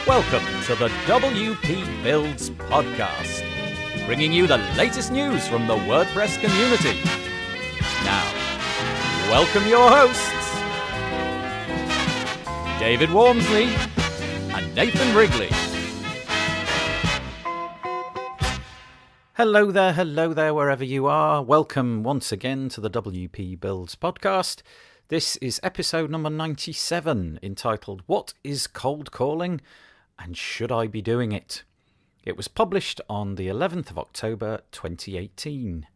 Welcome to the WP Builds podcast, bringing you the latest news from the WordPress community. Now, welcome your hosts, David Wormsley and Nathan Wrigley. Hello there, wherever you are. Welcome once again to the WP Builds podcast. This is episode number 97, entitled What is Cold Calling and Should I Be Doing It? It was published on the 11th of October 2018.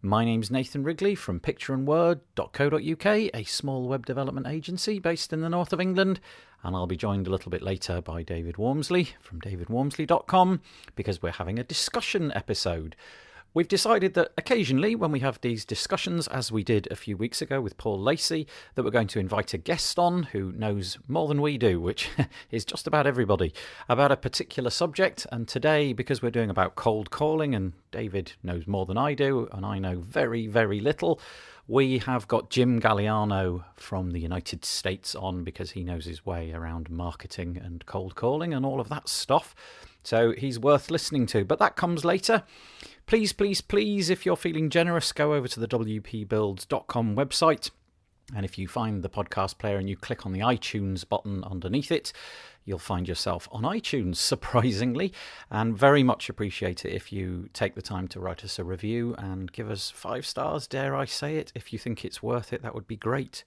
My name's Nathan Wrigley from pictureandword.co.uk, a small web development agency based in the north of England, and I'll be joined a little bit later by David Wormsley from davidwormsley.com because we're having a discussion episode. We've decided that occasionally when we have these discussions, as we did a few weeks ago with Paul Lacey, that we're going to invite a guest on who knows more than we do, which is just about everybody, about a particular subject. And today, because we're doing about cold calling, and David knows more than I do, and I know very, very little, we have got Jim Galiano from the United States on because he knows his way around marketing and cold calling and all of that stuff. So he's worth listening to, but that comes later. Please, if you're feeling generous, go over to the wpbuilds.com website. And if you find the podcast player and you click on the iTunes button underneath it, you'll find yourself on iTunes, surprisingly. And very much appreciate it if you take the time to write us a review and give us 5 stars, dare I say it. If you think it's worth it, that would be great.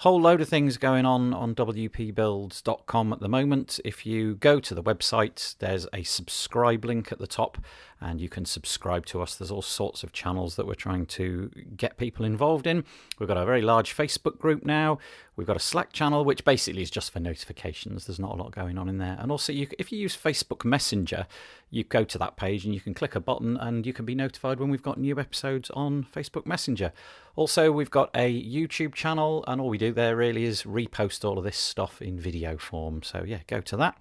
Whole load of things going on wpbuilds.com at the moment. If you go to the website, there's a subscribe link at the top and you can subscribe to us. There's all sorts of channels that we're trying to get people involved in. We've got a very large Facebook group now. We've got a Slack channel, which basically is just for notifications. There's not a lot going on in there. And also, if you use Facebook Messenger, you go to that page and you can click a button and you can be notified when we've got new episodes on Facebook Messenger. Also, we've got a YouTube channel, and all we do there really is repost all of this stuff in video form. So yeah, go to that.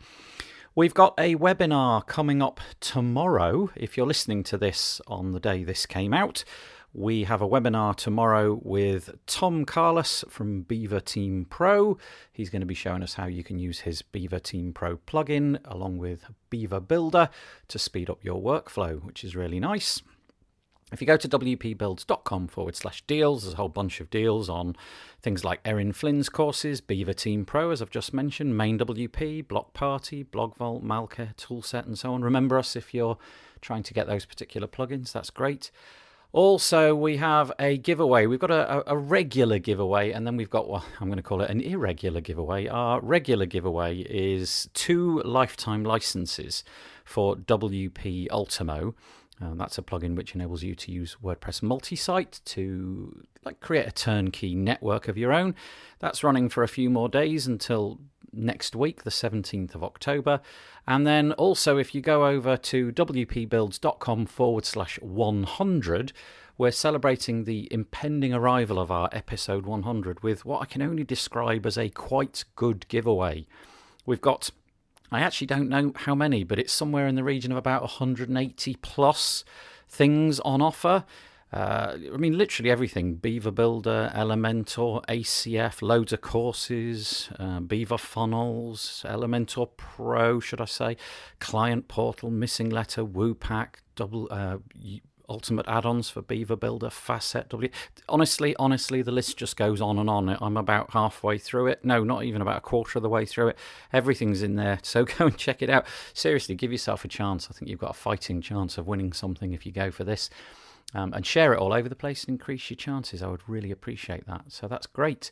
We've got a webinar coming up tomorrow. If you're listening to this on the day this came out, we have a webinar tomorrow with Tom Carlos from Beaver Team Pro. He's going to be showing us how you can use his Beaver Team Pro plugin along with Beaver Builder to speed up your workflow, which is really nice. If you go to wpbuilds.com/deals, there's a whole bunch of deals on things like Erin Flynn's courses, Beaver Team Pro, as I've just mentioned, Main WP, Block Party, Blog Vault, Malcare, Toolset, and so on. Remember us if you're trying to get those particular plugins. That's great. Also, we have a giveaway. We've got a regular giveaway, and then we've got, well, I'm going to call it an irregular giveaway. Our regular giveaway is 2 lifetime licenses for WP Ultimo. That's a plugin which enables you to use WordPress multi-site to create a turnkey network of your own. That's running for a few more days until next week, the 17th of October. And then also, if you go over to wpbuilds.com/100, we're celebrating the impending arrival of our episode 100 with what I can only describe as a quite good giveaway. We've got, I actually don't know how many, but it's somewhere in the region of about 180 plus things on offer. Literally everything. Beaver Builder, Elementor, ACF, loads of courses, Beaver Funnels, Elementor Pro, should I say, Client Portal, Missing Letter, Woopack, Ultimate add-ons for Beaver Builder, Facet, Honestly, the list just goes on and on. I'm about halfway through it. No, not even about a quarter of the way through it. Everything's in there, so go and check it out. Seriously, give yourself a chance. I think you've got a fighting chance of winning something if you go for this. And share it all over the place and increase your chances. I would really appreciate that. So that's great.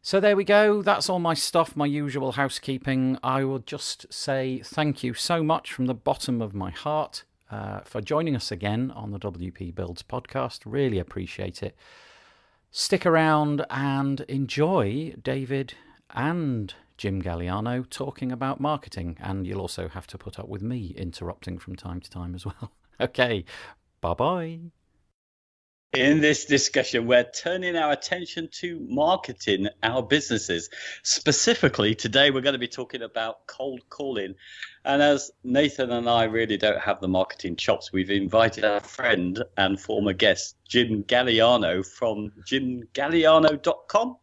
So there we go. That's all my stuff, my usual housekeeping. I will just say thank you so much from the bottom of my heart for joining us again on the WP Builds podcast. Really appreciate it. Stick around and enjoy David and Jim Galiano talking about marketing. And you'll also have to put up with me interrupting from time to time as well. Okay, bye-bye. In this discussion, we're turning our attention to marketing our businesses. Specifically, today we're going to be talking about cold calling. And as Nathan and I really don't have the marketing chops, we've invited our friend and former guest, Jim Galiano from jimgaliano.com.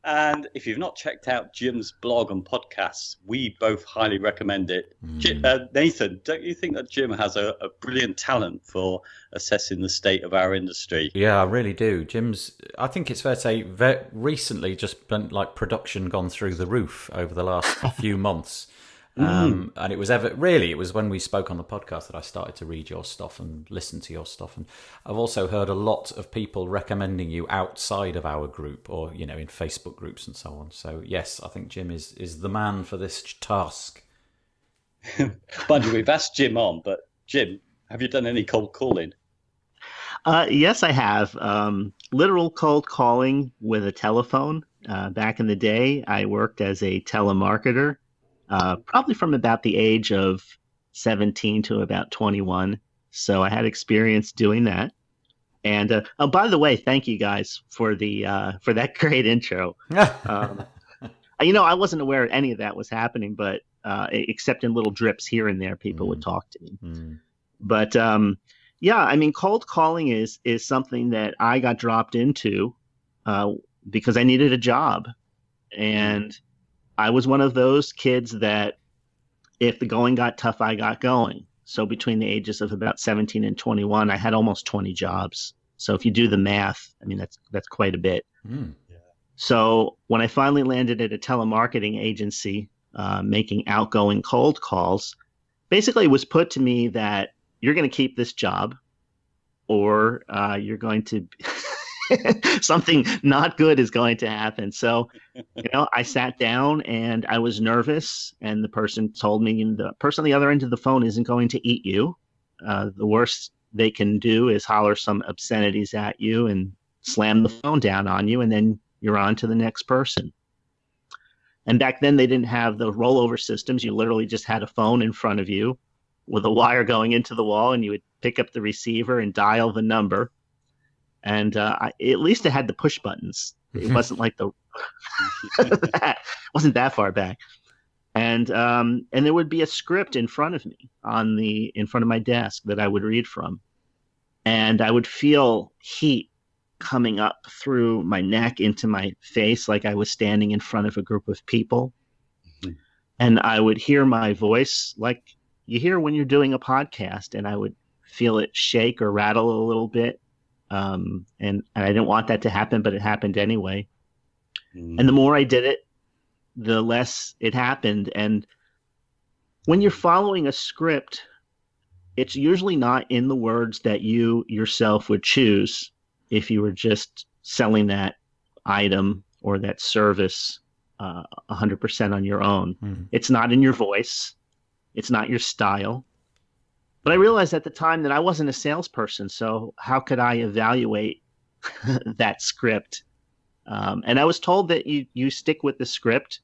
And if you've not checked out Jim's blog and podcasts, we both highly recommend it. Nathan, don't you think that Jim has a brilliant talent for assessing the state of our industry? Yeah, I really do. I think it's fair to say, recently just been like production gone through the roof over the last few months. And it was when we spoke on the podcast that I started to read your stuff and listen to your stuff. And I've also heard a lot of people recommending you outside of our group or, in Facebook groups and so on. So yes, I think Jim is the man for this task. Mind you, we've asked Jim on, but Jim, have you done any cold calling? Yes, I have. Literal cold calling with a telephone. Back in the day, I worked as a telemarketer. Probably from about the age of 17 to about 21. So I had experience doing that. And by the way, thank you guys for that great intro. I wasn't aware any of that was happening, but except in little drips here and there, people would talk to me. But cold calling is something that I got dropped into because I needed a job. And I was one of those kids that if the going got tough, I got going. So between the ages of about 17 and 21, I had almost 20 jobs. So if you do the math, that's quite a bit. Yeah. So when I finally landed at a telemarketing agency making outgoing cold calls, basically it was put to me that you're going to keep this job or you're going to something not good is going to happen. So, I sat down and I was nervous, and the person told me the person on the other end of the phone isn't going to eat you. The worst they can do is holler some obscenities at you and slam the phone down on you, and then you're on to the next person. And back then they didn't have the rollover systems. You literally just had a phone in front of you with a wire going into the wall, and you would pick up the receiver and dial the number. And at least it had the push buttons. It wasn't like wasn't that far back. And there would be a script in front of me in front of my desk that I would read from. And I would feel heat coming up through my neck into my face like I was standing in front of a group of people. Mm-hmm. And I would hear my voice like you hear when you're doing a podcast, and I would feel it shake or rattle a little bit. And I didn't want that to happen, but it happened anyway. And the more I did it, the less it happened. And when you're following a script, it's usually not in the words that you yourself would choose if you were just selling that item or that service 100% on your own. Mm-hmm. It's not in your voice. It's not your style. But I realized at the time that I wasn't a salesperson, so how could I evaluate that script? And I was told that you stick with the script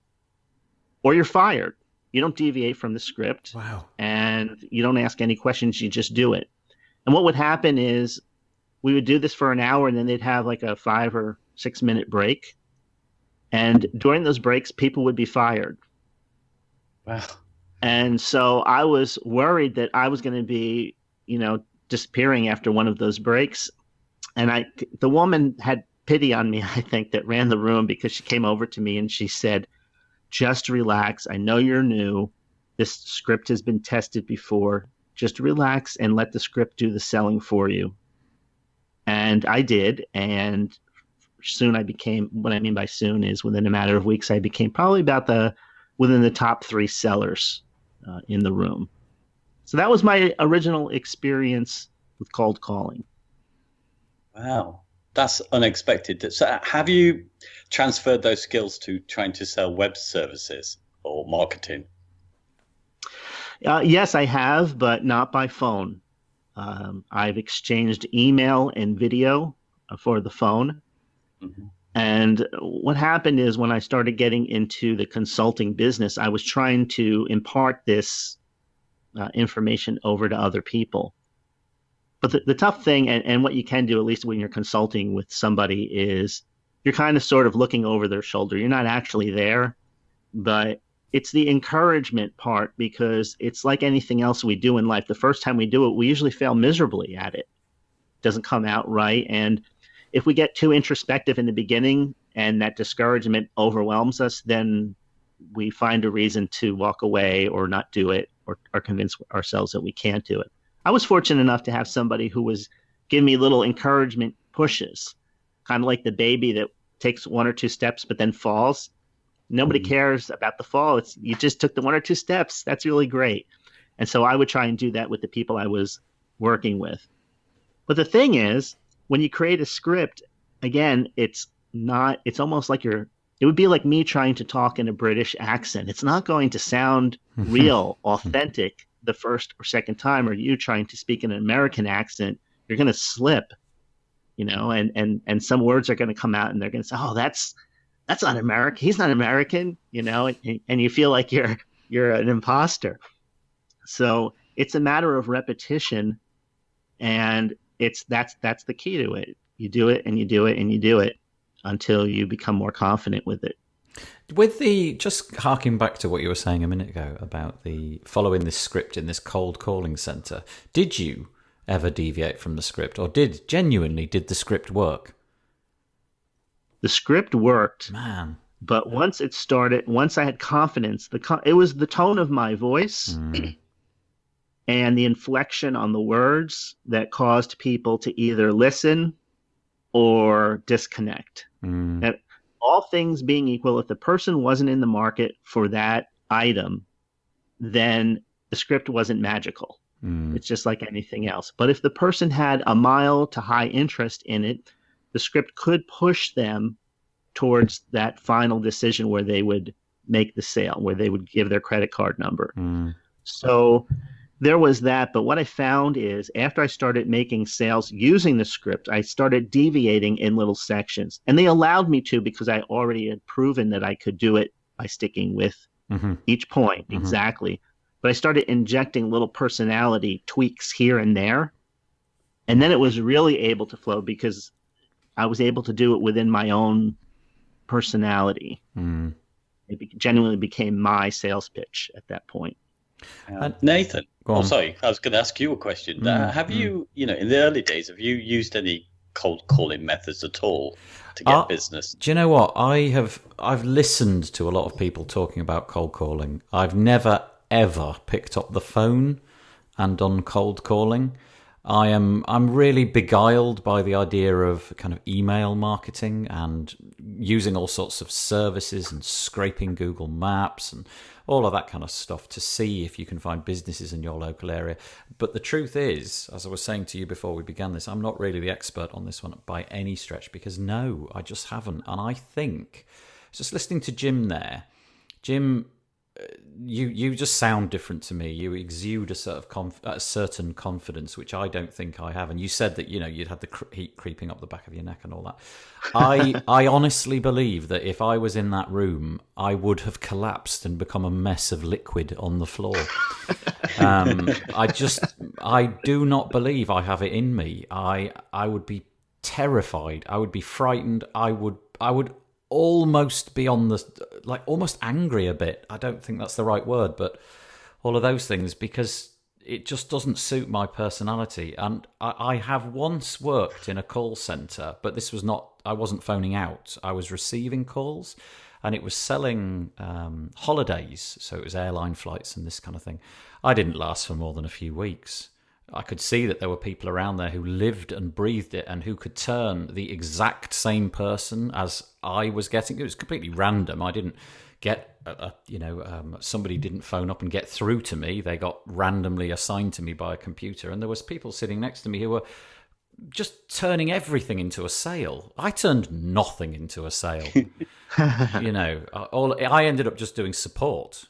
or you're fired. You don't deviate from the script. Wow. And you don't ask any questions, you just do it. And what would happen is we would do this for an hour, and then they'd have like a 5 or 6 minute break. And during those breaks, people would be fired. Wow. And so I was worried that I was going to be, disappearing after one of those breaks. And the woman had pity on me, I think, that ran the room, because she came over to me and she said, just relax. I know you're new. This script has been tested before. Just relax and let the script do the selling for you. And I did. And soon I became, what I mean by soon is within a matter of weeks, I became probably within the top 3 sellers in the room. So that was my original experience with cold calling. Wow, that's unexpected. So have you transferred those skills to trying to sell web services or marketing? Yes, I have, but not by phone. I've exchanged email and video for the phone. Mm-hmm. And what happened is when I started getting into the consulting business, I was trying to impart this information over to other people. But the tough thing, and what you can do, at least when you're consulting with somebody, is you're kind of sort of looking over their shoulder. You're not actually there, but it's the encouragement part, because it's like anything else we do in life. The first time we do it, we usually fail miserably at it. It doesn't come out right. And if we get too introspective in the beginning and that discouragement overwhelms us, then we find a reason to walk away or not do it, or convince ourselves that we can't do it. I was fortunate enough to have somebody who was giving me little encouragement pushes, kind of like the baby that takes 1 or 2 steps but then falls. Nobody cares about the fall. You just took the 1 or 2 steps. That's really great. And so I would try and do that with the people I was working with. But the thing is, when you create a script, again, it's almost like it would be like me trying to talk in a British accent. It's not going to sound real, authentic the first or second time, or you trying to speak in an American accent, you're going to slip, and some words are going to come out and they're going to say, oh, that's not American. He's not American, and you feel like you're an imposter. So it's a matter of repetition, and that's the key to it. You do it and you do it and you do it until you become more confident with it. Just harking back to what you were saying a minute ago about the following this script in this cold calling center, did you ever deviate from the script, or did the script work? The script worked, man. But once I had confidence, it was the tone of my voice and the inflection on the words that caused people to either listen or disconnect. And all things being equal, if the person wasn't in the market for that item, then the script wasn't magical. It's just like anything else. But if the person had a mild to high interest in it, the script could push them towards that final decision where they would make the sale, where they would give their credit card number. So there was that. But what I found is after I started making sales using the script, I started deviating in little sections. And they allowed me to, because I already had proven that I could do it by sticking with each point exactly. But I started injecting little personality tweaks here and there. And then it was really able to flow because I was able to do it within my own personality. It genuinely became my sales pitch at that point. Nathan, sorry, I was going to ask you a question. Have you, in the early days, have you used any cold calling methods at all to get business? Do you know what? I've listened to a lot of people talking about cold calling. I've never, ever picked up the phone and done cold calling. I'm really beguiled by the idea of kind of email marketing and using all sorts of services and scraping Google Maps and all of that kind of stuff to see if you can find businesses in your local area. But the truth is, as I was saying to you before we began this, I'm not really the expert on this one by any stretch, because no, I just haven't. And I think, just listening to Jim there, Jim, you just sound different to me. You exude a sort of a certain confidence, which I don't think I have. And you said that you'd had the heat creeping up the back of your neck and all that. I honestly believe that if I was in that room, I would have collapsed and become a mess of liquid on the floor. I do not believe I have it in me. I would be terrified. I would be frightened. I would almost be on almost angry a bit. I don't think that's the right word, but all of those things, because it just doesn't suit my personality. And I have once worked in a call center, but I wasn't phoning out. I was receiving calls, and it was selling holidays. So it was airline flights and this kind of thing. I didn't last for more than a few weeks. I could see that there were people around there who lived and breathed it and who could turn the exact same person as I was getting. It was completely random. I didn't get, somebody didn't phone up and get through to me. They got randomly assigned to me by a computer. And there was people sitting next to me who were just turning everything into a sale. I turned nothing into a sale. I ended up just doing support,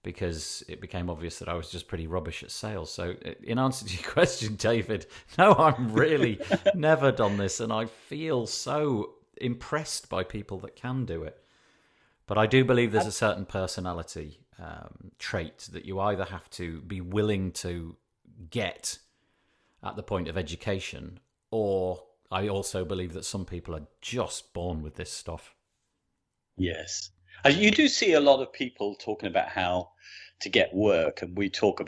because it became obvious that I was just pretty rubbish at sales. So in answer to your question, David, no, I'm really never done this. And I feel so impressed by people that can do it. But I do believe there's a certain personality trait that you either have to be willing to get at the point of education, or I also believe that some people are just born with this stuff. Yes. You do see a lot of people talking about how to get work, and we've talked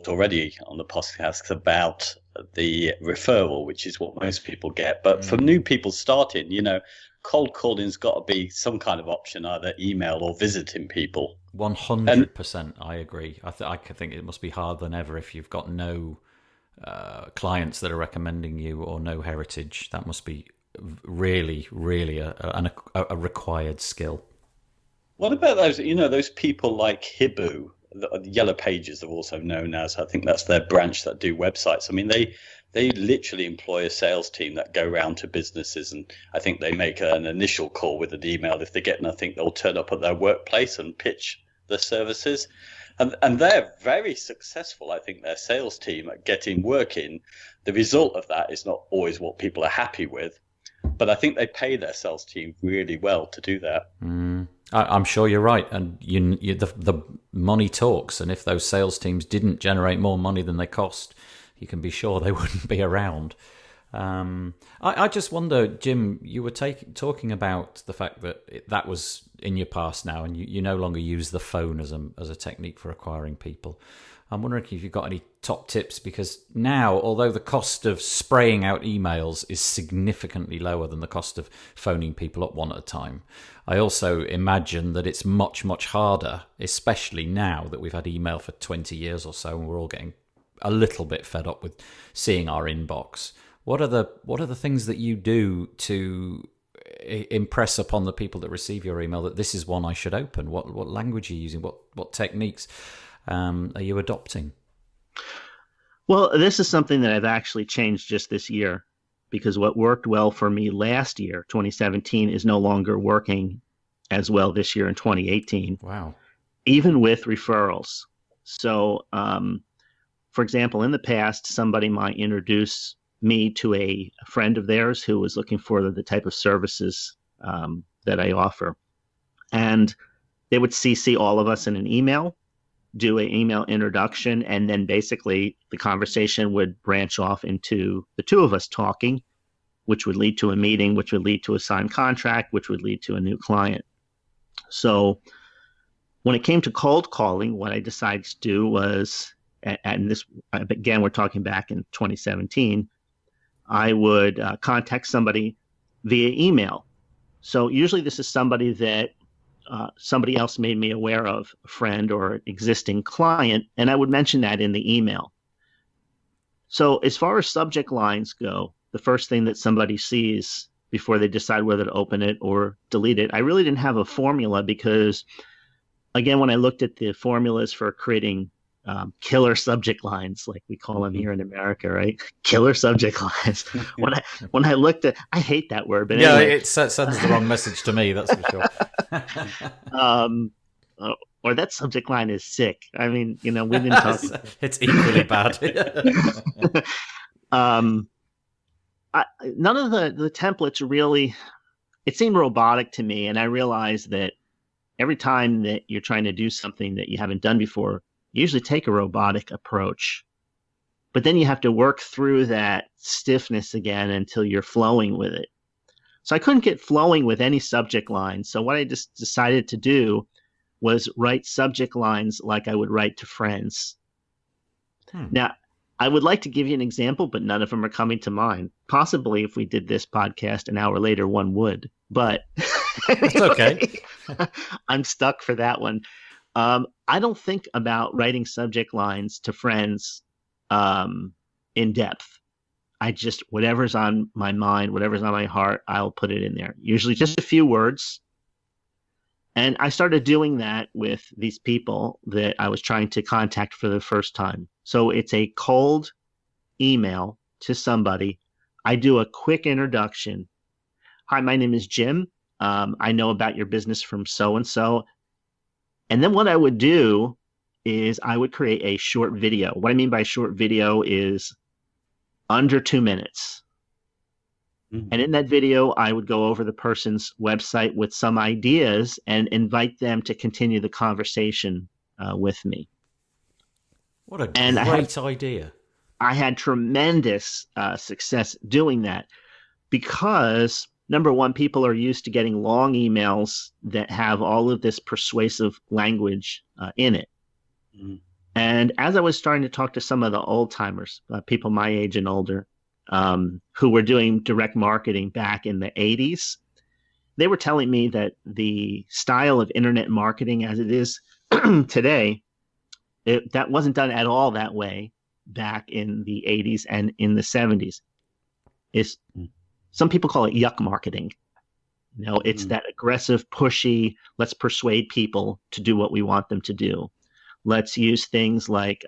already on the podcast about the referral, which is what most people get. But for new people starting, cold calling's got to be some kind of option, either email or visiting people. 100%, I agree. I think it must be harder than ever if you've got no clients that are recommending you or no heritage. That must be really, really a required skill. What about those people like Hibu, the Yellow Pages are also known as, I think that's their branch that do websites. I mean, they literally employ a sales team that go around to businesses, and I think they make an initial call with an email. If they get nothing, they'll turn up at their workplace and pitch the services. And they're very successful, I think, their sales team at getting work in. The result of that is not always what people are happy with, but I think they pay their sales team really well to do that. I'm sure you're right, and the money talks. And if those sales teams didn't generate more money than they cost, you can be sure they wouldn't be around. I just wonder, Jim, you were talking about the fact that that was in your past now, and you no longer use the phone as a technique for acquiring people. I'm wondering if you've got any top tips, because now, although the cost of spraying out emails is significantly lower than the cost of phoning people up one at a time, I also imagine that it's much, much harder, especially now that we've had email for 20 years or so, and we're all getting a little bit fed up with seeing our inbox. What are the things that you do to impress upon the people that receive your email that this is one I should open? What language are you using? What techniques are you adopting? Well, this is something that I've actually changed just this year, because what worked well for me last year, 2017, is no longer working as well this year in 2018. Wow. Even with referrals. So, for example, in the past, somebody might introduce me to a friend of theirs who was looking for the type of services that I offer. And they would CC all of us in an email, do an email introduction, and then basically the conversation would branch off into the two of us talking, which would lead to a meeting, which would lead to a signed contract, which would lead to a new client. So when it came to cold calling, what I decided to do was, and this, again, we're talking back in 2017, I would contact somebody via email. So usually this is somebody that somebody else made me aware of, a friend or an existing client, and I would mention that in the email. So as far as subject lines go, the first thing that somebody sees before they decide whether to open it or delete it, I really didn't have a formula, because, again, when I looked at the formulas for creating killer subject lines, like we call them here in America, right? Killer subject lines. When I looked at, I hate that word, but anyway. It sends the wrong message to me, that's for sure. Or that subject line is sick. I mean, we've been talking. It's equally bad. None of the templates really, it seemed robotic to me, and I realized that every time that you're trying to do something that you haven't done before, you usually take a robotic approach, but then you have to work through that stiffness again until you're flowing with it. So I couldn't get flowing with any subject lines. So what I just decided to do was write subject lines like I would write to friends. Now, I would like to give you an example, but none of them are coming to mind. Possibly if we did this podcast an hour later, one would, but it's okay. I'm stuck for that one. I don't think about writing subject lines to friends in depth. I just, whatever's on my mind, whatever's on my heart, I'll put it in there. Usually just a few words. And I started doing that with these people that I was trying to contact for the first time. So it's a cold email to somebody. I do a quick introduction. Hi, my name is Jim. I know about your business from so-and-so. And then what I would do is I would create a short video. What I mean by short video is under 2 minutes. Mm-hmm. And in that video, I would go over the person's website with some ideas and invite them to continue the conversation with me. What a great idea. I had tremendous success doing that because, number one, people are used to getting long emails that have all of this persuasive language in it. Mm-hmm. And as I was starting to talk to some of the old timers, people my age and older, who were doing direct marketing back in the 80s, they were telling me that the style of internet marketing as it is today, that wasn't done at all that way back in the 80s and in the 70s. Some people call it yuck marketing. It's that aggressive, pushy, let's persuade people to do what we want them to do. Let's use things like,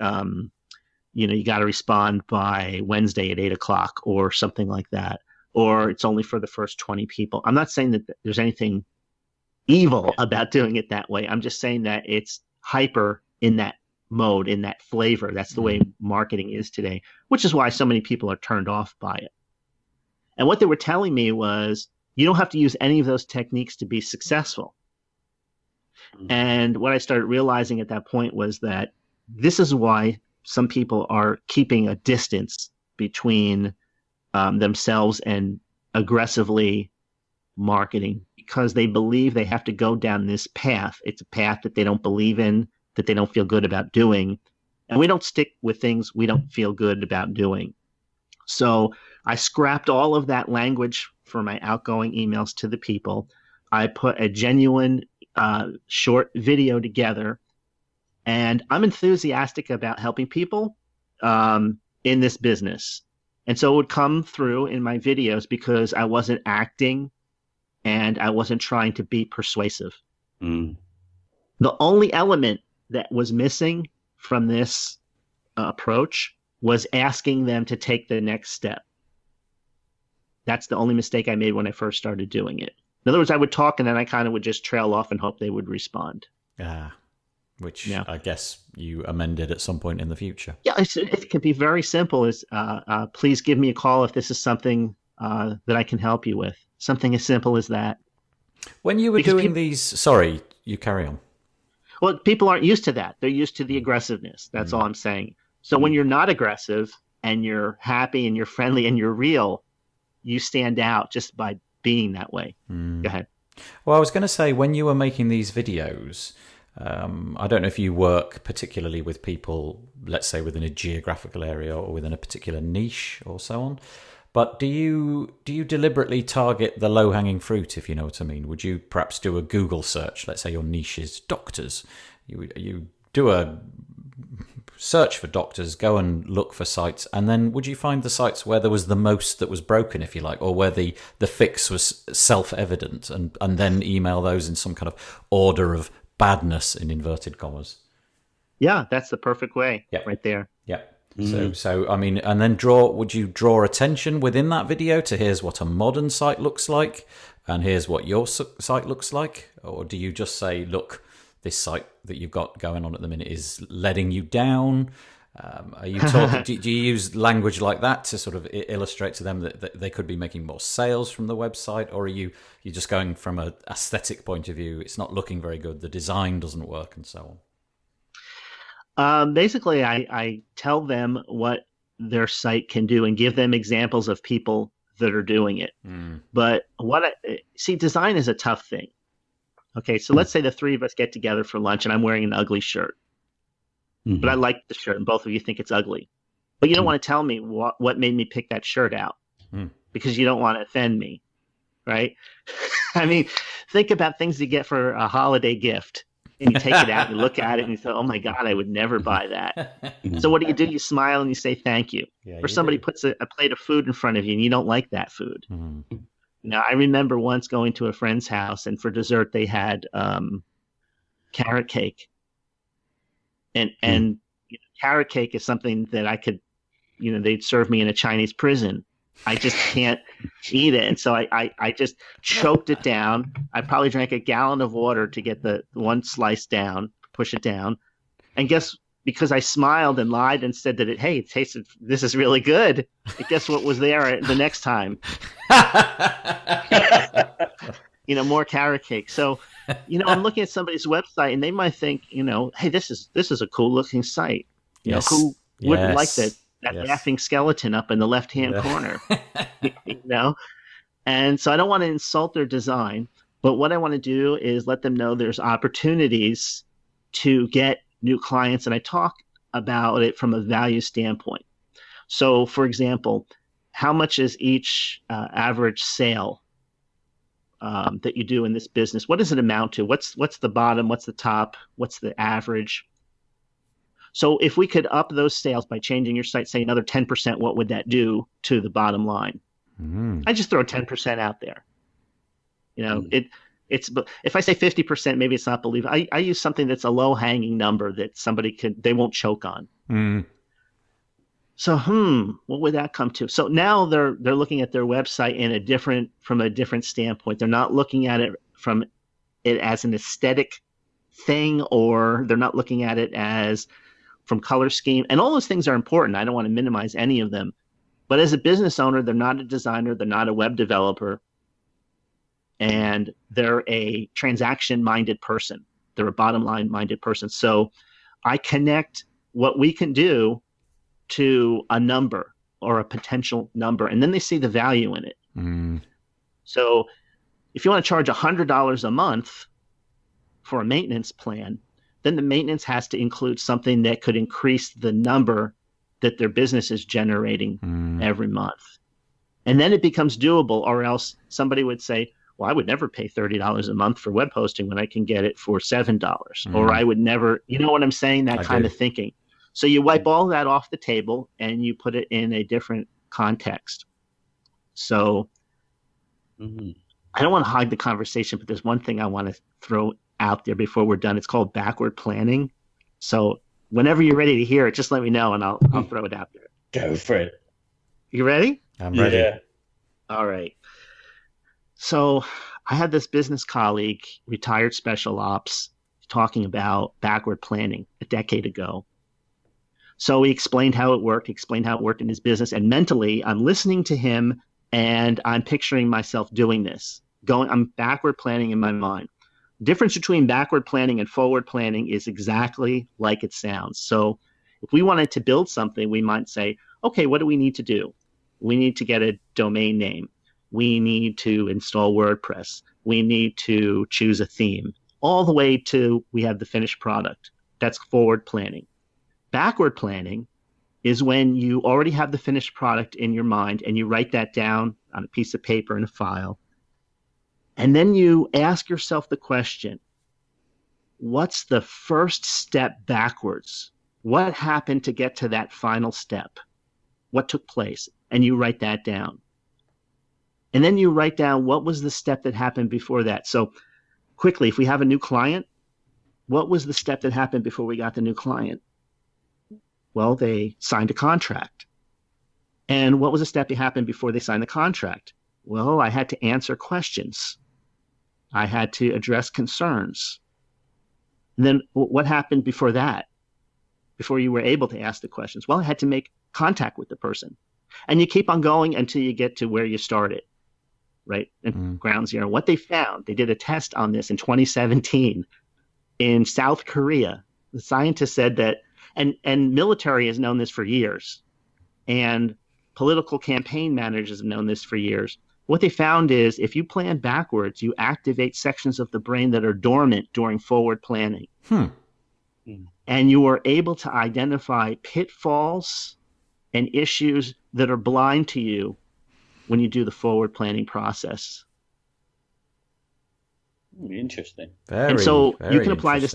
you got to respond by Wednesday at 8:00 or something like that. Or it's only for the first 20 people. I'm not saying that there's anything evil about doing it that way. I'm just saying that it's hyper in that mode, in that flavor. That's the way marketing is today, which is why so many people are turned off by it. And what they were telling me was, you don't have to use any of those techniques to be successful. And what I started realizing at that point was that this is why some people are keeping a distance between themselves and aggressively marketing, because they believe they have to go down this path. It's a path that they don't believe in, that they don't feel good about doing. And we don't stick with things we don't feel good about doing. So I scrapped all of that language for my outgoing emails to the people. I put a genuine short video together, and I'm enthusiastic about helping people in this business. And so it would come through in my videos because I wasn't acting and I wasn't trying to be persuasive. The only element that was missing from this approach was asking them to take the next step. That's the only mistake I made when I first started doing it. In other words, I would talk and then I kind of would just trail off and hope they would respond. Which I guess you amended at some point in the future. Yeah, it can be very simple. As please give me a call if this is something that I can help you with. Something as simple as that. When you were doing these, sorry, you carry on. Well, people aren't used to that. They're used to the aggressiveness. That's all I'm saying. So when you're not aggressive and you're happy and you're friendly and you're real, you stand out just by being that way. Go ahead. Well, I was going to say, when you were making these videos, I don't know if you work particularly with people, let's say within a geographical area or within a particular niche or so on, but do you deliberately target the low-hanging fruit, if you know what I mean? Would you perhaps do a Google search? Let's say your niche is doctors. You do a search for doctors, go and look for sites, and then would you find the sites where there was the most that was broken, if you like, or where the fix was self-evident, and then email those in some kind of order of badness in inverted commas? Yeah, that's the perfect way. Right there. Yeah. So I mean, and then would you draw attention within that video to here's what a modern site looks like and here's what your site looks like? Or do you just say, look, this site that you've got going on at the minute is letting you down? Are you talking? do you use language like that to sort of illustrate to them that they could be making more sales from the website, or are you just going from an aesthetic point of view? It's not looking very good. The design doesn't work, and so on. Basically, I tell them what their site can do and give them examples of people that are doing it. But design is a tough thing. Okay, so let's say the three of us get together for lunch and I'm wearing an ugly shirt. But I like the shirt and both of you think it's ugly. But you don't want to tell me what made me pick that shirt out because you don't want to offend me, right? I mean, think about things you get for a holiday gift. And you take it out and you look at it and you say, oh my God, I would never buy that. So what do? You smile and you say thank you. Or somebody puts a plate of food in front of you and you don't like that food. Now, I remember once going to a friend's house and for dessert they had carrot cake. And carrot cake is something that I could, they'd serve me in a Chinese prison. I just can't eat it. And so I just choked it down. I probably drank a gallon of water to get the one slice down, push it down. And because I smiled and lied and said that it tasted, this is really good. And guess what was there the next time? More carrot cake. So, I'm looking at somebody's website and they might think, hey, this is a cool looking site. Who wouldn't like that laughing skeleton up in the left-hand corner, And so I don't want to insult their design, but what I want to do is let them know there's opportunities to get new clients, and I talk about it from a value standpoint. So, for example, how much is each average sale that you do in this business, what does it amount to? What's the bottom? What's the top? What's the average? So if we could up those sales by changing your site, say another 10%, what would that do to the bottom line? I just throw 10% out there. It's if I say 50%, maybe it's not believable. I use something that's a low hanging number that they won't choke on. So, what would that come to? So now they're looking at their website from a different standpoint. They're not looking at it as an aesthetic thing, or they're not looking at it as from color scheme. And all those things are important. I don't want to minimize any of them. But as a business owner, they're not a designer. They're not a web developer. And they're a transaction-minded person. They're a bottom-line-minded person. So I connect what we can do to a number or a potential number, and then they see the value in it. So if you want to charge $100 a month for a maintenance plan, then the maintenance has to include something that could increase the number that their business is generating every month. And then it becomes doable, or else somebody would say, well, I would never pay $30 a month for web hosting when I can get it for $7. Or I would never, you know what I'm saying? That kind of thinking. So you wipe all that off the table and you put it in a different context. So I don't want to hog the conversation, but there's one thing I want to throw out there before we're done. It's called backward planning. So whenever you're ready to hear it, just let me know and I'll throw it out there. Go for it. You ready? I'm ready. Yeah. All right. So I had this business colleague, retired special ops, talking about backward planning a decade ago. So he explained how it worked, in his business. And mentally, I'm listening to him and I'm picturing myself doing this. I'm backward planning in my mind. The difference between backward planning and forward planning is exactly like it sounds. So if we wanted to build something, we might say, okay, what do we need to do? We need to get a domain name. We need to install WordPress. We need to choose a theme, all the way to we have the finished product. That's forward planning. Backward planning is when you already have the finished product in your mind and you write that down on a piece of paper in a file. And then you ask yourself the question, what's the first step backwards? What happened to get to that final step? What took place? And you write that down. And then you write down what was the step that happened before that. So quickly, if we have a new client, what was the step that happened before we got the new client? Well, they signed a contract. And what was the step that happened before they signed the contract? Well, I had to answer questions. I had to address concerns. And then what happened before that? Before you were able to ask the questions? Well, I had to make contact with the person. And you keep on going until you get to where you started, right? And ground zero. What they found, they did a test on this in 2017 in South Korea. The scientists said that, and military has known this for years, and political campaign managers have known this for years. What they found is if you plan backwards, you activate sections of the brain that are dormant during forward planning. And you are able to identify pitfalls and issues that are blind to you when you do the forward planning process. Interesting. And so you can apply this.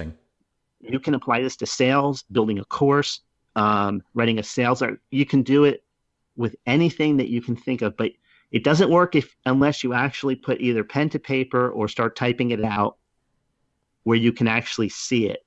You can apply this to sales, building a course, writing a sales art. You can do it with anything that you can think of, but it doesn't work unless you actually put either pen to paper or start typing it out where you can actually see it.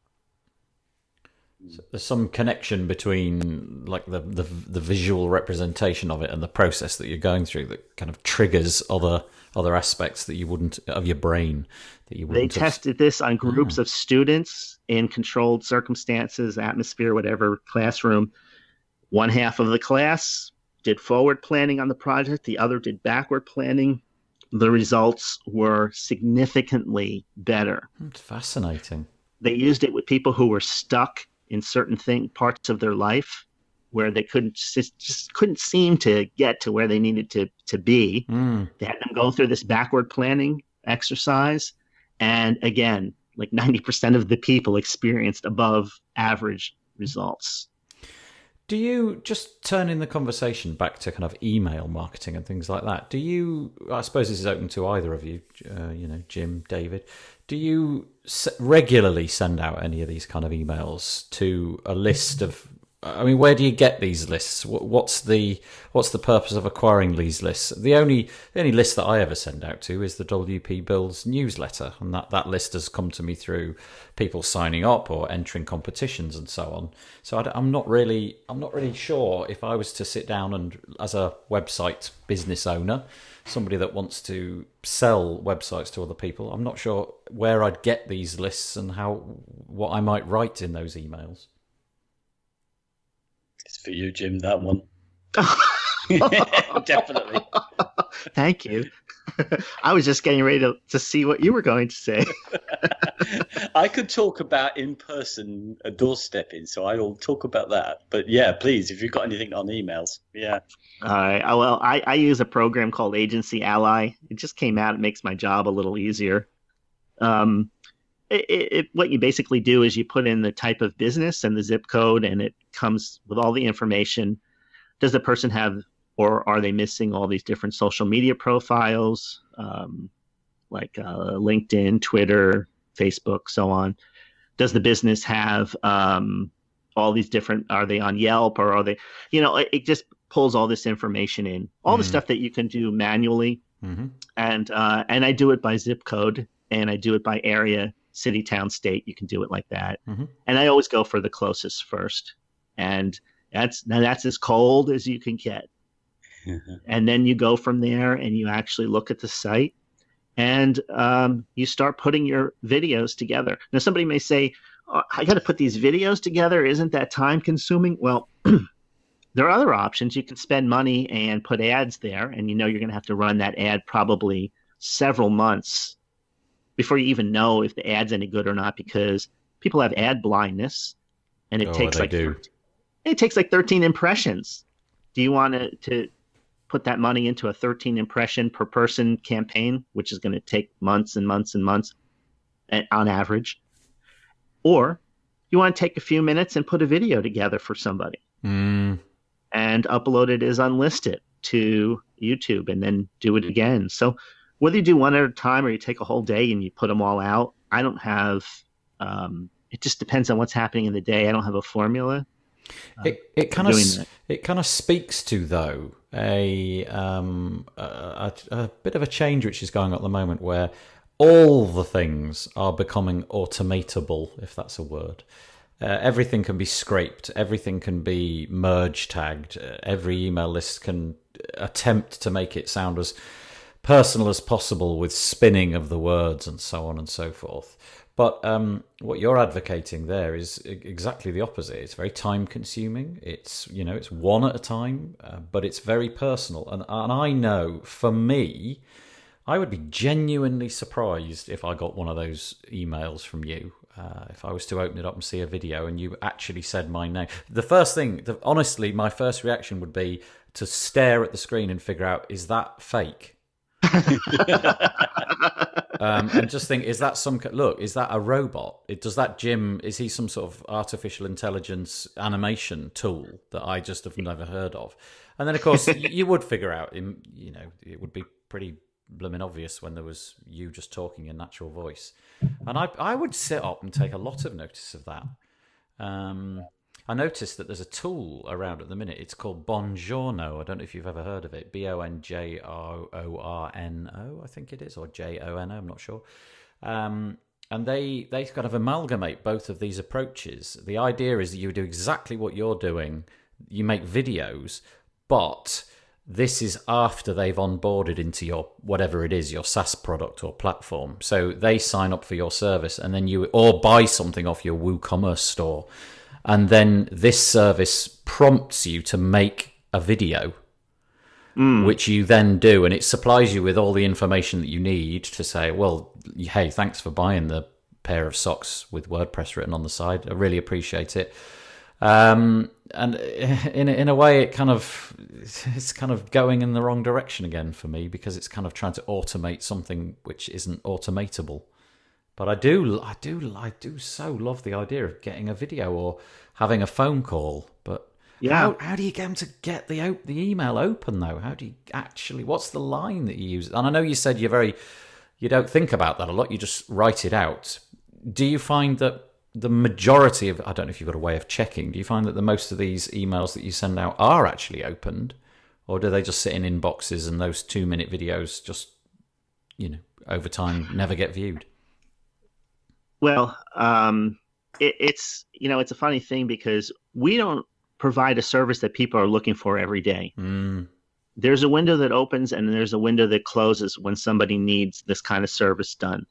So there's some connection between like the visual representation of it and the process that you're going through that kind of triggers other aspects that you wouldn't of your brain that you wouldn't. They tested this on groups of students in controlled circumstances, atmosphere, whatever, classroom. One half of the class did forward planning on the project, the other did backward planning. The results were significantly better. It's fascinating. They used it with people who were stuck in certain parts of their life where they just couldn't seem to get to where they needed to be. They had them go through this backward planning exercise. And again, like 90% of the people experienced above average results. Do you, just turning the conversation back to kind of email marketing and things like that, I suppose this is open to either of you, Jim, David, do you regularly send out any of these kind of emails to a list of, I mean, where do you get these lists? What's the purpose of acquiring these lists? The only list that I ever send out to is the WP Builds newsletter, and that list has come to me through people signing up or entering competitions and so on. So I'm not really sure if I was to sit down and, as a website business owner, somebody that wants to sell websites to other people, I'm not sure where I'd get these lists and what I might write in those emails. It's for you, Jim, that one. Definitely. Thank you. I was just getting ready to see what you were going to say. I could talk about in-person doorstepping, so I'll talk about that. But yeah, please, if you've got anything on emails, yeah. All right. Well, I use a program called Agency Ally. It just came out. It makes my job a little easier. What you basically do is you put in the type of business and the zip code, and it comes with all the information. Does the person have, or are they missing all these different social media profiles, like LinkedIn, Twitter, Facebook, so on? Does the business have all these different, are they on Yelp, or are they, it just pulls all this information in, all the stuff that you can do manually. Mm-hmm. And I do it by zip code, and I do it by area, city, town, state. You can do it like that. Mm-hmm. And I always go for the closest first. And that's as cold as you can get. Mm-hmm. And then you go from there and you actually look at the site, and you start putting your videos together. Now, somebody may say, oh, I got to put these videos together. Isn't that time consuming? Well, there are other options. You can spend money and put ads there, and you're going to have to run that ad probably several months before you even know if the ad's any good or not, because people have ad blindness, and it takes like 13 impressions. Do you want to put that money into a 13 impression per person campaign, which is going to take months and months and months on average? Or you want to take a few minutes and put a video together for somebody and upload it as unlisted to YouTube and then do it again. So whether you do one at a time or you take a whole day and you put them all out, I don't have it just depends on what's happening in the day. I don't have a formula. It kind of speaks to, though, a bit of a change which is going on at the moment, where all the things are becoming automatable, if that's a word. Everything can be scraped, everything can be merge tagged, every email list can attempt to make it sound as personal as possible with spinning of the words and so on and so forth. But what you're advocating there is exactly the opposite. It's very time consuming. It's one at a time, but it's very personal. And I know, for me, I would be genuinely surprised if I got one of those emails from you. If I was to open it up and see a video and you actually said my name. The first thing, honestly, my first reaction would be to stare at the screen and figure out, is that fake? And just think, is that is that a robot? Is he some sort of artificial intelligence animation tool that I just have never heard of? And then, of course, you would figure out, it would be pretty blooming obvious when there was you just talking in natural voice. And I would sit up and take a lot of notice of that. I noticed that there's a tool around at the minute. It's called Bongiorno. I don't know if you've ever heard of it. Bonjorno, I think it is, or Jono. I'm not sure. And they kind of amalgamate both of these approaches. The idea is that you do exactly what you're doing. You make videos, but this is after they've onboarded into your whatever it is, your SaaS product or platform. So they sign up for your service, and then or buy something off your WooCommerce store. And then this service prompts you to make a video, which you then do. And it supplies you with all the information that you need to say, well, hey, thanks for buying the pair of socks with WordPress written on the side. I really appreciate it. And in a way, it's kind of going in the wrong direction again for me, because it's kind of trying to automate something which isn't automatable. But I do so love the idea of getting a video or having a phone call. But Yeah. How do you get them to get the email open though? How do you actually? What's the line that you use? And I know you said you don't think about that a lot. You just write it out. Do you find that the majority of, I don't know if you've got a way of checking, do you find that the most of these emails that you send out are actually opened, or do they just sit in inboxes and those 2-minute videos just, over time never get viewed? Well, it's a funny thing because we don't provide a service that people are looking for every day. There's a window that opens and there's a window that closes when somebody needs this kind of service done.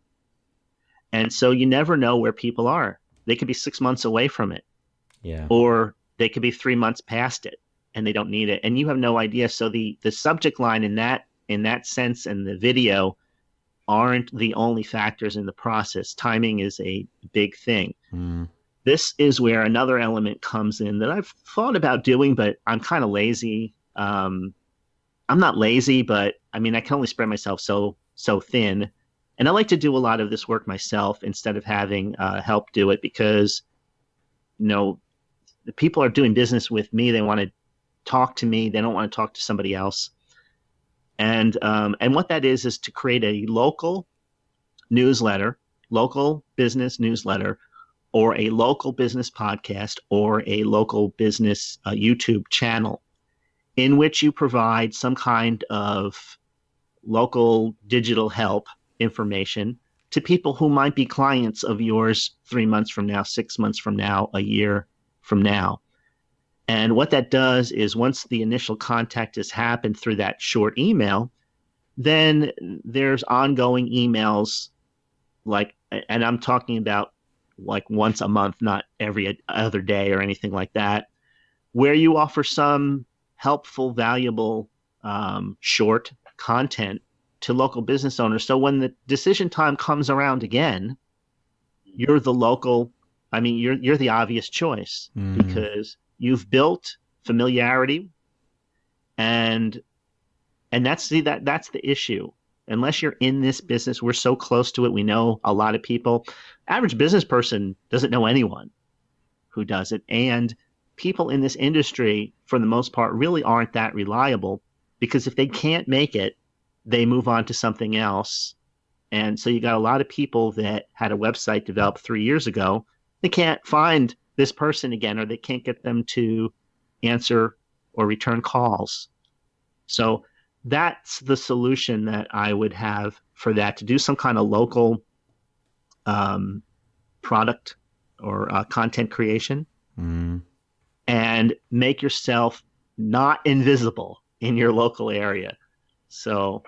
And so you never know where people are. They could be 6 months away from it. Yeah. Or they could be 3 months past it and they don't need it. And you have no idea. So the subject line in that sense and the video aren't the only factors in the process. Timing is a big thing. This is where another element comes in that I've thought about doing, but I'm kind of lazy. I'm not lazy, but I mean, I can only spread myself so thin. And I like to do a lot of this work myself instead of having help do it because, the people are doing business with me. They want to talk to me. They don't want to talk to somebody else. And what that is to create a local newsletter, local business newsletter, or a local business podcast, or a local business YouTube channel in which you provide some kind of local digital help information to people who might be clients of yours 3 months from now, 6 months from now, a year from now. And what that does is once the initial contact has happened through that short email, then there's ongoing emails and I'm talking about like once a month, not every other day or anything like that, where you offer some helpful, valuable, short content to local business owners. So when the decision time comes around again, you're the obvious choice because you've built familiarity and that's the issue. Unless you're in this business, we're so close to it. We know a lot of people. Average business person doesn't know anyone who does it. And people in this industry, for the most part, really aren't that reliable because if they can't make it, they move on to something else. And so you got a lot of people that had a website developed 3 years ago. They can't find this person again, or they can't get them to answer or return calls. So that's the solution that I would have for that, to do some kind of local product or content creation and make yourself not invisible in your local area. So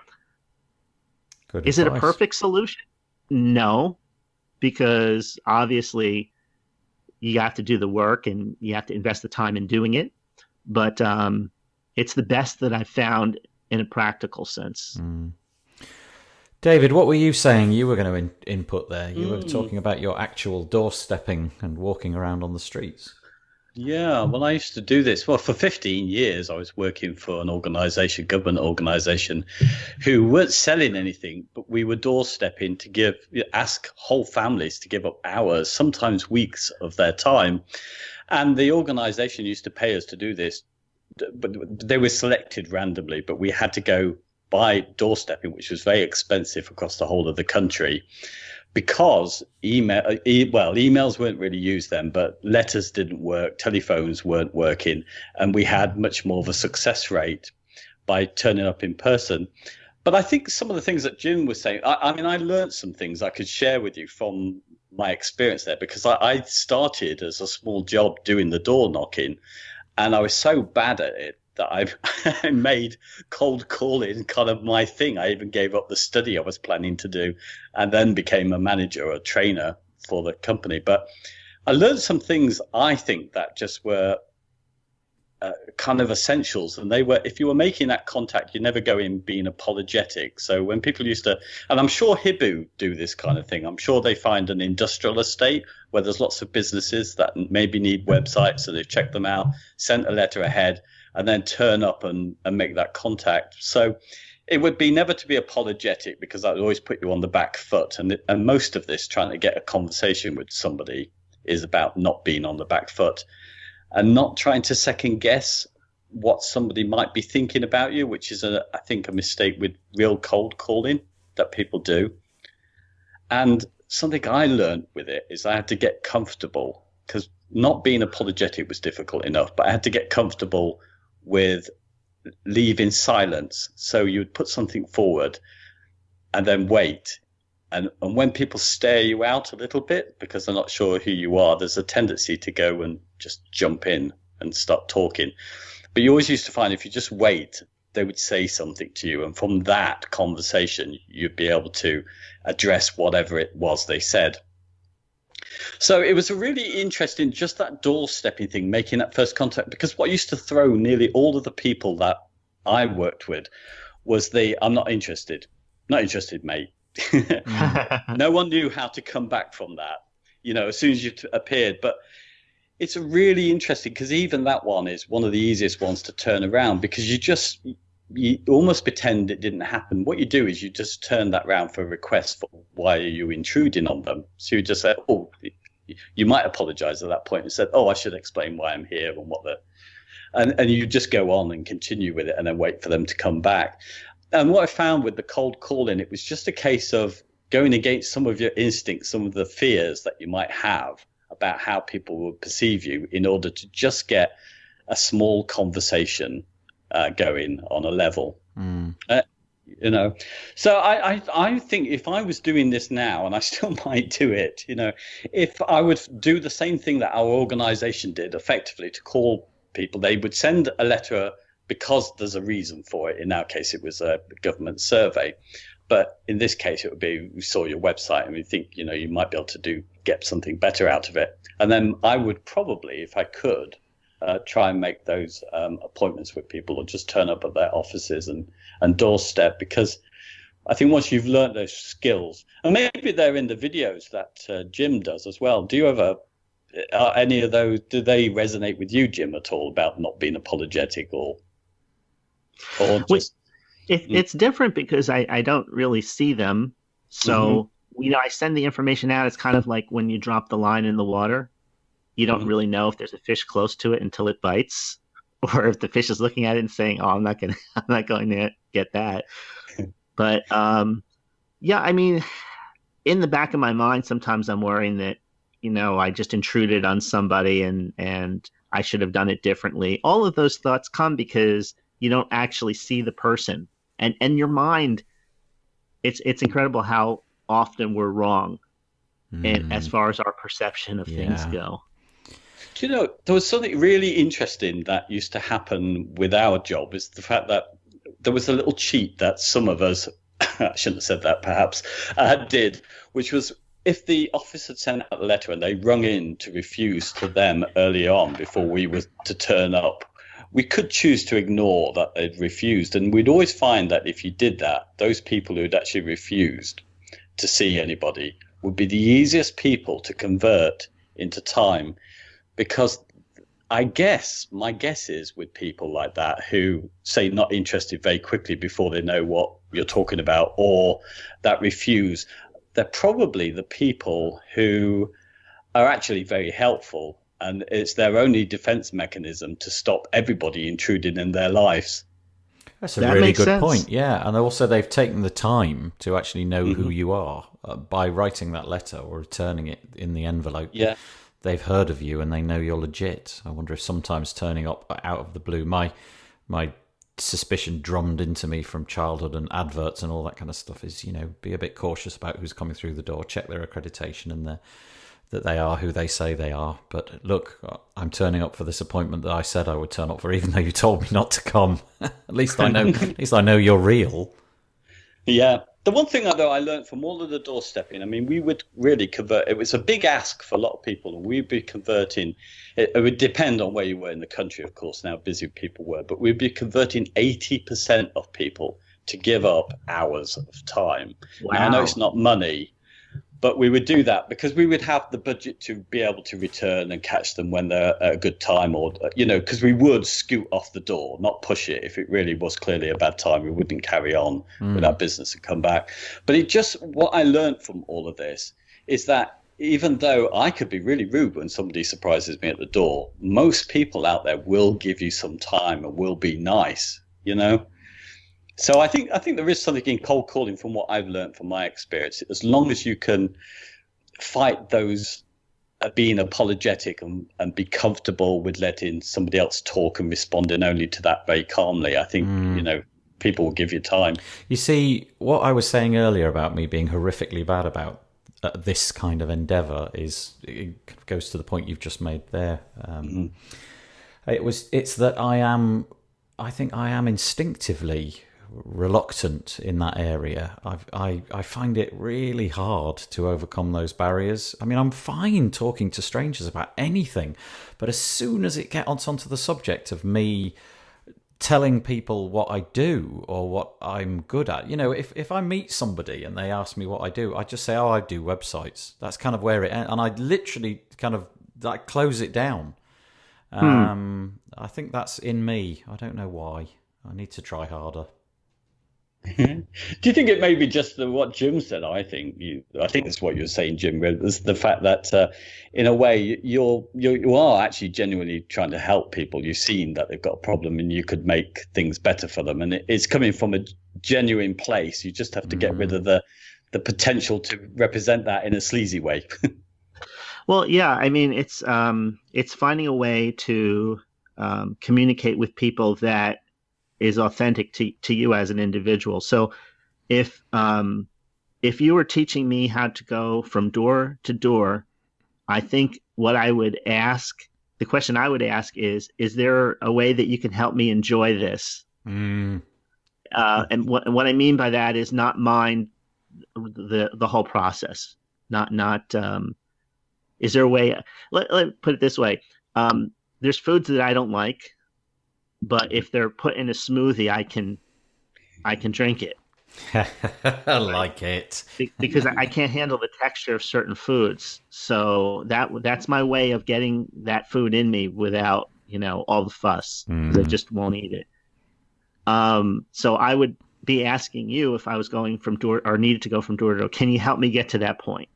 is it a perfect solution? No, because obviously you have to do the work and you have to invest the time in doing it. But it's the best that I've found in a practical sense. David, what were you saying you were going to input there? You were talking about your actual doorstepping and walking around on the streets. Yeah, well, I used to do this. Well, for 15 years, I was working for an organization, government organization, who weren't selling anything, but we were doorstepping to ask whole families to give up hours, sometimes weeks of their time. And the organization used to pay us to do this, but they were selected randomly, but we had to go by doorstepping, which was very expensive across the whole of the country. Because emails weren't really used then, but letters didn't work, telephones weren't working, and we had much more of a success rate by turning up in person. But I think some of the things that Jim was saying, I learned some things I could share with you from my experience there, because I started as a small job doing the door knocking, and I was so bad at it that I made cold calling kind of my thing. I even gave up the study I was planning to do and then became a manager or a trainer for the company. But I learned some things, I think, that just were kind of essentials. And they were, if you were making that contact, you never go in being apologetic. So when people used to, and I'm sure Hibu do this kind of thing, I'm sure they find an industrial estate where there's lots of businesses that maybe need websites, so they've checked them out, sent a letter ahead, and then turn up and make that contact. So it would be never to be apologetic, because that would always put you on the back foot. And most of this, trying to get a conversation with somebody, is about not being on the back foot. and not trying to second guess what somebody might be thinking about you, which is, I think, a mistake with real cold calling that people do. And something I learned with it is I had to get comfortable, because not being apologetic was difficult enough, but I had to get comfortable with leaving silence. So you would put something forward and then wait. And when people stare you out a little bit because they're not sure who you are, there's a tendency to go and just jump in and start talking. But you always used to find if you just wait, they would say something to you. And from that conversation, you'd be able to address whatever it was they said. So it was a really interesting, just that doorstepping thing, making that first contact, because what used to throw nearly all of the people that I worked with was I'm not interested, mate. No one knew how to come back from that, as soon as you appeared. But it's really interesting because even that one is one of the easiest ones to turn around, because you almost pretend it didn't happen. What you do is you just turn that round for a request for why are you intruding on them. So you just say, you might apologize at that point and said, I should explain why I'm here and and you just go on and continue with it and then wait for them to come back. And what I found with the cold calling, it was just a case of going against some of your instincts, some of the fears that you might have about how people would perceive you, in order to just get a small conversation going on a level. So I think if I was doing this now, and I still might do it, if I would do the same thing that our organization did effectively to call people, they would send a letter because there's a reason for it. In our case, it was a government survey. But in this case, it would be, we saw your website and we think, you might be able to get something better out of it. And then I would probably, if I could, try and make those appointments with people, or just turn up at their offices and doorstep, because I think once you've learned those skills, and maybe they're in the videos that Jim does as well. Do you ever, any of those, do they resonate with you, Jim, at all, about not being apologetic or just... It's different because I don't really see them. So, I send the information out. It's kind of like when you drop the line in the water. You don't really know if there's a fish close to it until it bites, or if the fish is looking at it and saying, I'm not going to get that. But, in the back of my mind, sometimes I'm worrying that, I just intruded on somebody and I should have done it differently. All of those thoughts come because you don't actually see the person. And your mind, it's incredible how often we're wrong and as far as our perception of things go. Do you know, there was something really interesting that used to happen with our job, is the fact that there was a little cheat that some of us, I shouldn't have said that perhaps, did, which was if the office had sent out a letter and they rung in to refuse to them early on before we were to turn up, we could choose to ignore that they'd refused. And we'd always find that if you did that, those people who'd actually refused to see anybody would be the easiest people to convert into time. Because my guess is with people like that who say not interested very quickly before they know what you're talking about, or that refuse, they're probably the people who are actually very helpful. And it's their only defense mechanism to stop everybody intruding in their lives. That's a really good point, yeah. And also they've taken the time to actually know who you are by writing that letter or returning it in the envelope. Yeah. They've heard of you and they know you're legit. I wonder if sometimes turning up out of the blue, my suspicion drummed into me from childhood and adverts and all that kind of stuff is, be a bit cautious about who's coming through the door, check their accreditation and that they are who they say they are. But look, I'm turning up for this appointment that I said I would turn up for, even though you told me not to come. At least I know you're real. Yeah. The one thing, though, I learned from all of the doorstepping, we would really convert. It was a big ask for a lot of people, and we'd be converting. It would depend on where you were in the country, of course, and how busy people were, but we'd be converting 80% of people to give up hours of time. Wow. Now, I know it's not money, but we would do that because we would have the budget to be able to return and catch them when they're at a good time, or, because we would scoot off the door, not push it. If it really was clearly a bad time, we wouldn't carry on with our business and come back. But what I learned from all of this is that even though I could be really rude when somebody surprises me at the door, most people out there will give you some time and will be nice, you know? So I think there is something in cold calling from what I've learned from my experience. As long as you can fight those being apologetic and be comfortable with letting somebody else talk and responding only to that very calmly, I think, people will give you time. You see, what I was saying earlier about me being horrifically bad about this kind of endeavour it goes to the point you've just made there. It's that I think I am instinctively reluctant in that area. I find it really hard to overcome those barriers. I mean, I'm fine talking to strangers about anything, but as soon as it gets onto the subject of me telling people what I do or what I'm good at, if I meet somebody and they ask me what I do, I just say, oh, I do websites. That's kind of where it ends, and I literally kind of like close it down. I think that's in me. I don't know why. I need to try harder. Do you think it may be just what Jim said? I think that's what you're saying, Jim. Is the fact that in a way you are actually genuinely trying to help people. You've seen that they've got a problem and you could make things better for them, and it's coming from a genuine place. You just have to get rid of the potential to represent that in a sleazy way. Well, yeah, I mean, it's finding a way to communicate with people that is authentic to you as an individual. So if you were teaching me how to go from door to door, I think the question I would ask is there a way that you can help me enjoy this? And what I mean by that is not mind the whole process. Not is there a way, let me put it this way. There's foods that I don't like, but if they're put in a smoothie, I can drink it. I like it. Because I can't handle the texture of certain foods. So that's my way of getting that food in me without, all the fuss. I just won't eat it. So I would be asking you, if I was going from door or needed to go from door to door, can you help me get to that point?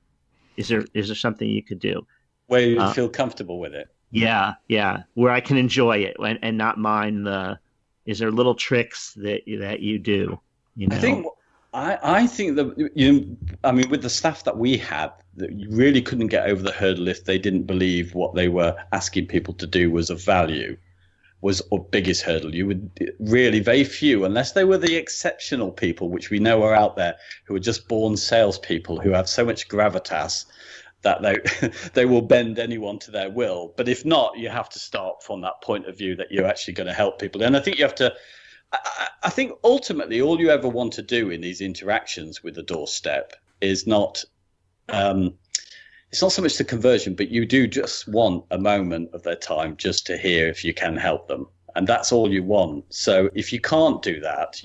Is there something you could do? Where you feel comfortable with it? Yeah, where I can enjoy it and not mind is there little tricks that you do? I think that with the staff that we had, that you really couldn't get over the hurdle if they didn't believe what they were asking people to do was of value, was our biggest hurdle. You would really very few, unless they were the exceptional people, which we know are out there, who are just born salespeople who have so much gravitas that they will bend anyone to their will. But if not, you have to start from that point of view that you're actually going to help people. And I think you have to, I think ultimately all you ever want to do in these interactions with the doorstep is not, it's not so much the conversion, but you do just want a moment of their time just to hear if you can help them. And that's all you want. So if you can't do that,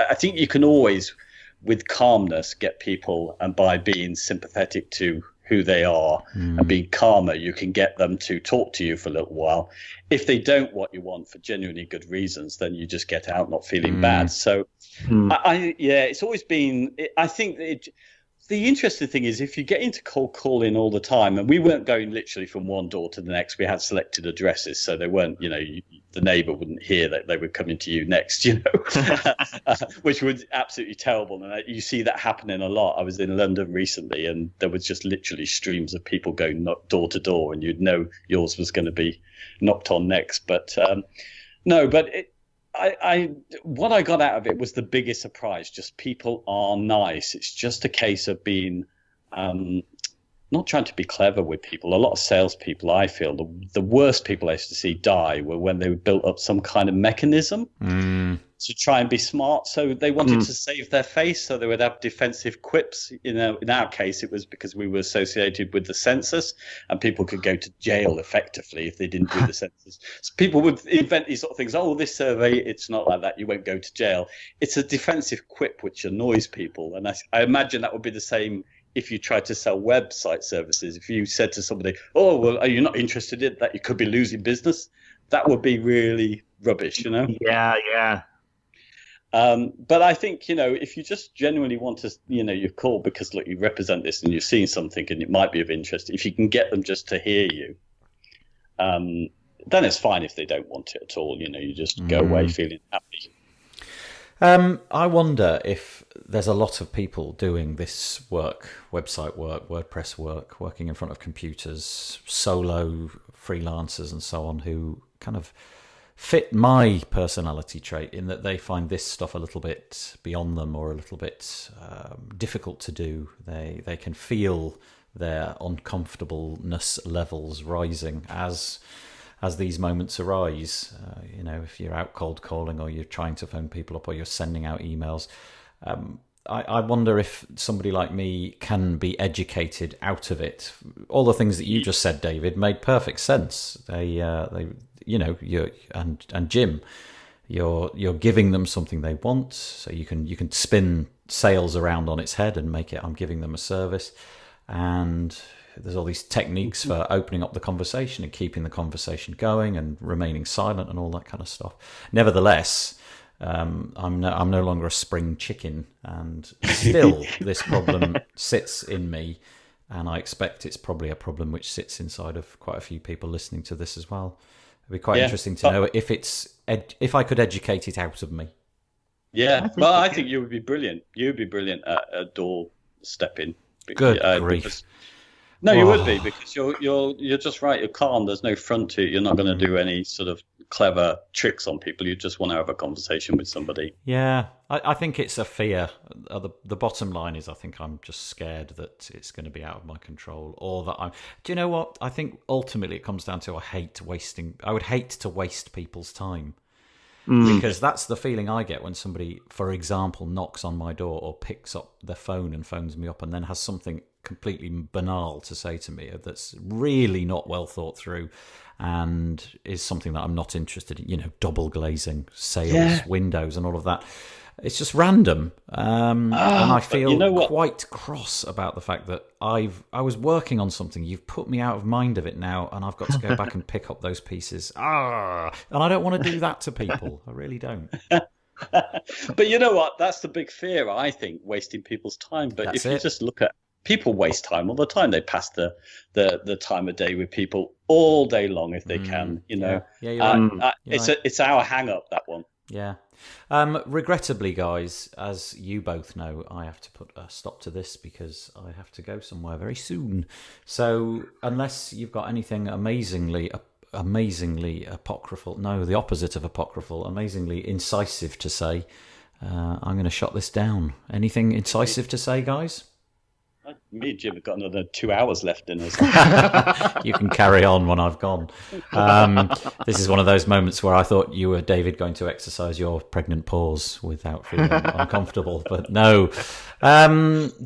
I think you can always, with calmness, get people, and by being sympathetic to who they are and being calmer, you can get them to talk to you for a little while. If they don't what you want for genuinely good reasons, then you just get out not feeling bad. So it's always been, I think the interesting thing is if you get into cold calling all the time, and we weren't going literally from one door to the next, we had selected addresses, so they weren't, the neighbor wouldn't hear that they were coming to you next, which was absolutely terrible. And you see that happening a lot. I was in London recently and there was just literally streams of people going door to door, and you'd know yours was going to be knocked on next. But what I got out of it was the biggest surprise. Just people are nice. It's just a case of being not trying to be clever with people. A lot of salespeople, I feel, the worst people I used to see die were when they built up some kind of mechanism to try and be smart. So they wanted to save their face, so they would have defensive quips. In our case, it was because we were associated with the census, and people could go to jail effectively if they didn't do the census. So people would invent these sort of things. Oh, this survey, it's not like that. You won't go to jail. It's a defensive quip which annoys people, and I imagine that would be the same if you tried to sell website services. If you said to somebody, oh, well, are you not interested in that? You could be losing business. That would be really rubbish, Yeah. But I think, if you just genuinely want to, you call because, look, you represent this and you've seen something and it might be of interest. If you can get them just to hear you, then it's fine if they don't want it at all. You just go away feeling happy. I wonder if there's a lot of people doing this work, website work, WordPress work, working in front of computers, solo freelancers and so on, who kind of fit my personality trait in that they find this stuff a little bit beyond them or a little bit difficult to do. They can feel their uncomfortableness levels rising as these moments arise. If you're out cold calling or you're trying to phone people up or you're sending out emails, I wonder if somebody like me can be educated out of it. All the things that you just said, David, made perfect sense. You and Jim, you're giving them something they want, so you can spin sales around on its head and make it, I'm giving them a service. And there's all these techniques for opening up the conversation and keeping the conversation going and remaining silent and all that kind of stuff. Nevertheless, I'm no longer a spring chicken, and still this problem sits in me, and I expect it's probably a problem which sits inside of quite a few people listening to this as well. It'd be quite interesting to know if I could educate it out of me. Yeah, I think you would be brilliant. You would be brilliant at door stepping. Good grief. You would be, because you're just right. You're calm. There's no front to it. You're not going to do any sort of clever tricks on people. You just want to have a conversation with somebody. Yeah, I think it's a fear. The bottom line is, I think I'm just scared that it's going to be out of my control, or that do you know what? I think ultimately it comes down to I would hate to waste people's time. Because that's the feeling I get when somebody, for example, knocks on my door or picks up their phone and phones me up and then has something completely banal to say to me that's really not well thought through and is something that I'm not interested in, double glazing, sales, windows and all of that. It's just random. And I feel quite cross about the fact that I was working on something. You've put me out of mind of it now, and I've got to go back and pick up those pieces. And I don't want to do that to people. I really don't. But you know what? That's the big fear, I think, wasting people's time. But if you just look at people waste time all the time. They pass the time of day with people all day long if they can, Yeah, you're right. It's our hang up, that one. Yeah. Regrettably, guys, as you both know, I have to put a stop to this because I have to go somewhere very soon. So unless you've got anything amazingly apocryphal, no, the opposite of apocryphal, amazingly incisive to say, I'm going to shut this down. Anything incisive to say, guys? Me and Jim have got another 2 hours left in us. You can carry on when I've gone. This is one of those moments where I thought you were, David, going to exercise your pregnant pause without feeling uncomfortable, but no.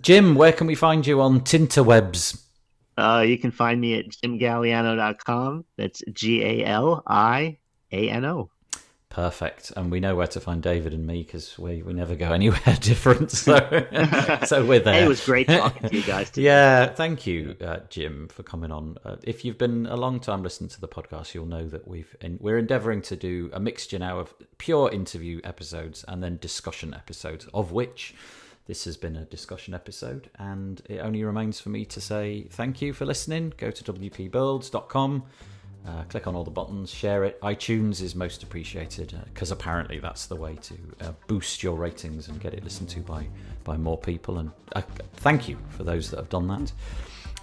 Jim, where can we find you on Tinterwebs? You can find me at jimgaliano.com. That's GALIANO. Perfect. And we know where to find David and me because we never go anywhere different. So we're there. Hey, it was great talking to you guys today. Yeah, thank you, Jim, for coming on. If you've been a long time listening to the podcast, you'll know that we're endeavouring to do a mixture now of pure interview episodes and then discussion episodes, of which this has been a discussion episode. And it only remains for me to say thank you for listening. Go to wpbuilds.com. Click on all the buttons, share it. iTunes is most appreciated because apparently that's the way to boost your ratings and get it listened to by more people. And thank you for those that have done that.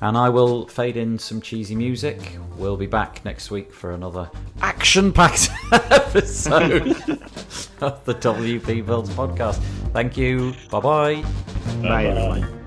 And I will fade in some cheesy music. We'll be back next week for another action-packed episode of the WP Builds podcast. Thank you. Bye-bye. Bye, everyone.